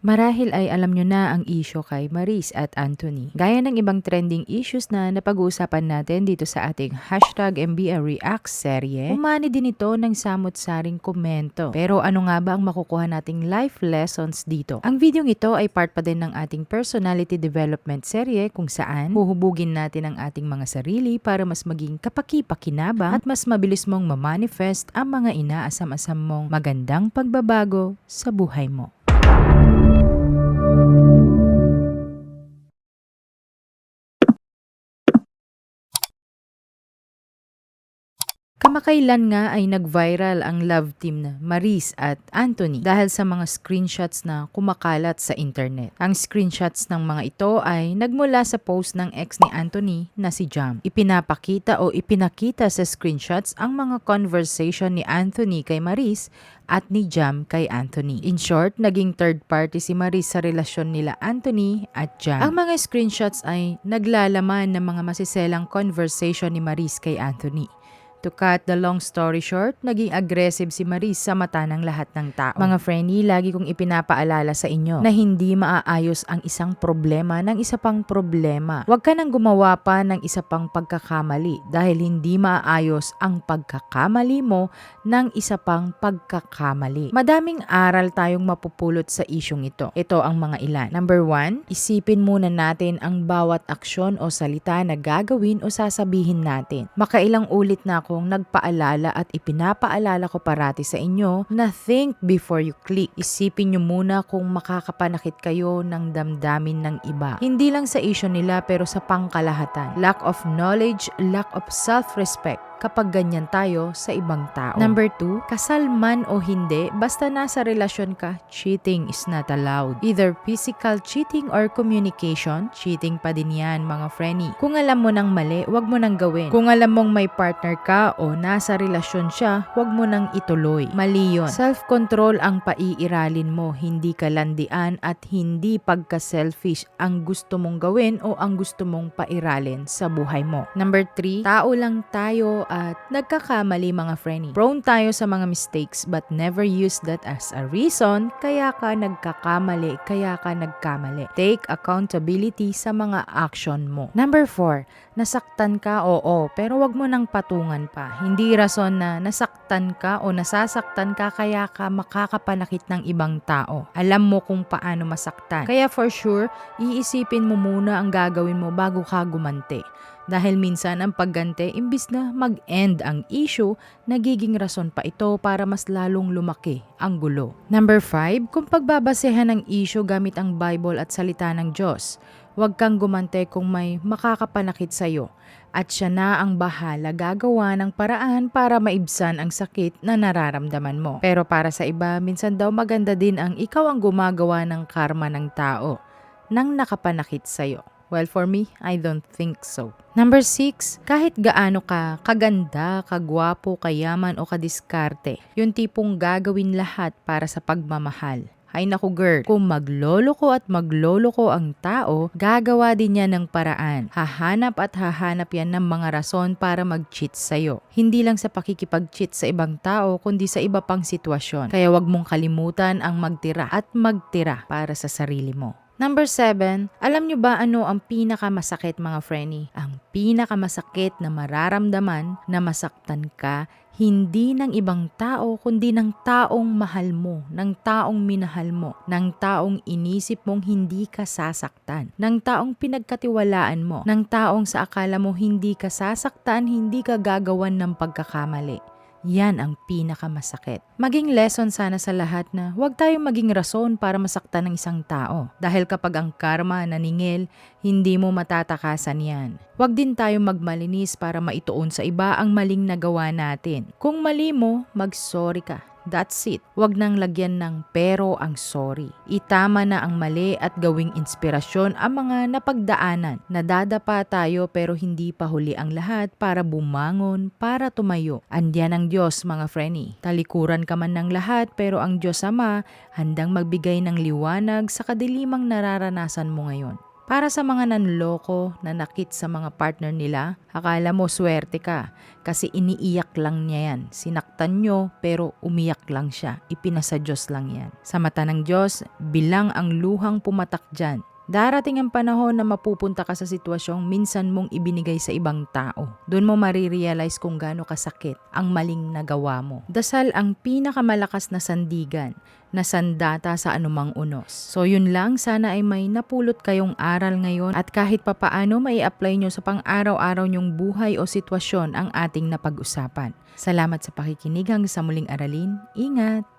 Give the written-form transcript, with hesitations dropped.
Marahil ay alam nyo na ang issue kay Maris at Anthony. Gaya ng ibang trending issues na napag-uusapan natin dito sa ating hashtag MBA Reacts serye, umani din ito ng samot-saring komento. Pero ano nga ba ang makukuha nating life lessons dito? Ang videong ito ay part pa din ng ating personality development serye kung saan huhubugin natin ang ating mga sarili para mas maging kapaki-pakinabang at mas mabilis mong ma-manifest ang mga inaasam-asam mong magandang pagbabago sa buhay mo. Kamakailan nga ay nag-viral ang love team na Maris at Anthony dahil sa mga screenshots na kumakalat sa internet. Ang screenshots ng mga ito ay nagmula sa post ng ex ni Anthony na si Jam. Ipinapakita o ipinakita sa screenshots ang mga conversation ni Anthony kay Maris at ni Jam kay Anthony. In short, naging third party si Maris sa relasyon nila Anthony at Jam. Ang mga screenshots ay naglalaman ng mga masiselang conversation ni Maris kay Anthony. To cut the long story short, naging aggressive si Maris sa mata ng lahat ng tao. Mga friendly, lagi kong ipinapaalala sa inyo na hindi maaayos ang isang problema ng isa pang problema. Huwag ka nang gumawa pa ng isa pang pagkakamali dahil hindi maaayos ang pagkakamali mo ng isa pang pagkakamali. Madaming aral tayong mapupulot sa isyong ito. Ito ang mga ilan. Number 1, isipin muna natin ang bawat aksyon o salita na gagawin o sasabihin natin. Makailang ulit na akong nagpaalala at ipinapaalala ko parati sa inyo na think before you click. Isipin nyo muna kung makakapanakit kayo ng damdamin ng iba. Hindi lang sa issue nila pero sa pangkalahatan. Lack of knowledge, lack of self-respect kapag ganyan tayo sa ibang tao. Number 2, kasal man o hindi, basta nasa relasyon ka, cheating is not allowed. Either physical cheating or communication, cheating pa din yan mga frenny. Kung alam mo nang mali, wag mo nang gawin. Kung alam mong may partner ka o nasa relasyon siya, wag mo nang ituloy. Mali yun. Self-control ang paiiralin mo, hindi kalandian at hindi pagka-selfish ang gusto mong gawin o ang gusto mong pairalin sa buhay mo. Number 3, tao lang tayo at nagkakamali mga frenny. Prone tayo sa mga mistakes but never use that as a reason kaya ka nagkakamali, kaya ka nagkamali. Take accountability sa mga action mo. Number 4, nasaktan ka, oo, pero wag mo nang patungan pa. Hindi rason na nasaktan ka o nasasaktan ka kaya ka makakapanakit ng ibang tao. Alam mo kung paano masaktan. Kaya for sure, iisipin mo muna ang gagawin mo bago ka gumanti. Dahil minsan ang pagganti, imbis na mag-end ang issue, nagiging rason pa ito para mas lalong lumaki ang gulo. Number 5, kung pagbabasehan ng issue gamit ang Bible at salita ng Diyos, huwag kang gumante kung may makakapanakit sa'yo. At siya na ang bahala gagawa ng paraan para maibsan ang sakit na nararamdaman mo. Pero para sa iba, minsan daw maganda din ang ikaw ang gumagawa ng karma ng tao nang nakapanakit sa'yo. Well, for me, I don't think so. Number 6, kahit gaano ka kaganda, kagwapo, kayaman o kadiskarte, yung tipong gagawin lahat para sa pagmamahal. Ay naku girl, kung magloloko at magloloko ang tao, gagawa din yan ng paraan. Hahanap at hahanap yan ng mga rason para mag-cheat sa'yo. Hindi lang sa pakikipag-cheat sa ibang tao, kundi sa iba pang sitwasyon. Kaya wag mong kalimutan ang magtira at magtira para sa sarili mo. Number 7, alam nyo ba ano ang pinakamasakit mga frenny? Ang pinakamasakit na mararamdaman na masaktan ka, hindi ng ibang tao kundi ng taong mahal mo, ng taong minahal mo, ng taong inisip mong hindi ka sasaktan, ng taong pinagkatiwalaan mo, ng taong sa akala mo hindi ka sasaktan, hindi ka gagawan ng pagkakamali. Yan ang pinakamasakit. Maging lesson sana sa lahat na huwag tayong maging rason para masaktan ng isang tao. Dahil kapag ang karma naningil, hindi mo matatakasan yan. Huwag din tayong magmalinis para maituon sa iba ang maling nagawa natin. Kung mali mo, mag-sorry ka. That's it. Huwag nang lagyan ng pero ang sorry. Itama na ang mali at gawing inspirasyon ang mga napagdaanan. Nadadapa tayo pero hindi pa huli ang lahat para bumangon, para tumayo. Andiyan ang Diyos mga frenny. Talikuran ka man ng lahat pero ang Diyos Ama handang magbigay ng liwanag sa kadilimang nararanasan mo ngayon. Para sa mga nanloko na nakit sa mga partner nila, akala mo swerte ka kasi iniiyak lang niya yan. Sinaktan nyo pero umiyak lang siya. Ipinasa Diyos lang yan. Sa mata ng Diyos, bilang ang luhang pumatak dyan. Darating ang panahon na mapupunta ka sa sitwasyong minsan mong ibinigay sa ibang tao. Doon mo marirealize kung gaano kasakit ang maling nagawa mo. Dasal ang pinakamalakas na sandigan na sandata sa anumang unos. So yun lang, sana ay may napulot kayong aral ngayon at kahit papaano may apply nyo sa pang-araw-araw nyong buhay o sitwasyon ang ating napag-usapan. Salamat sa pakikinig, hanggang sa muling aralin. Ingat!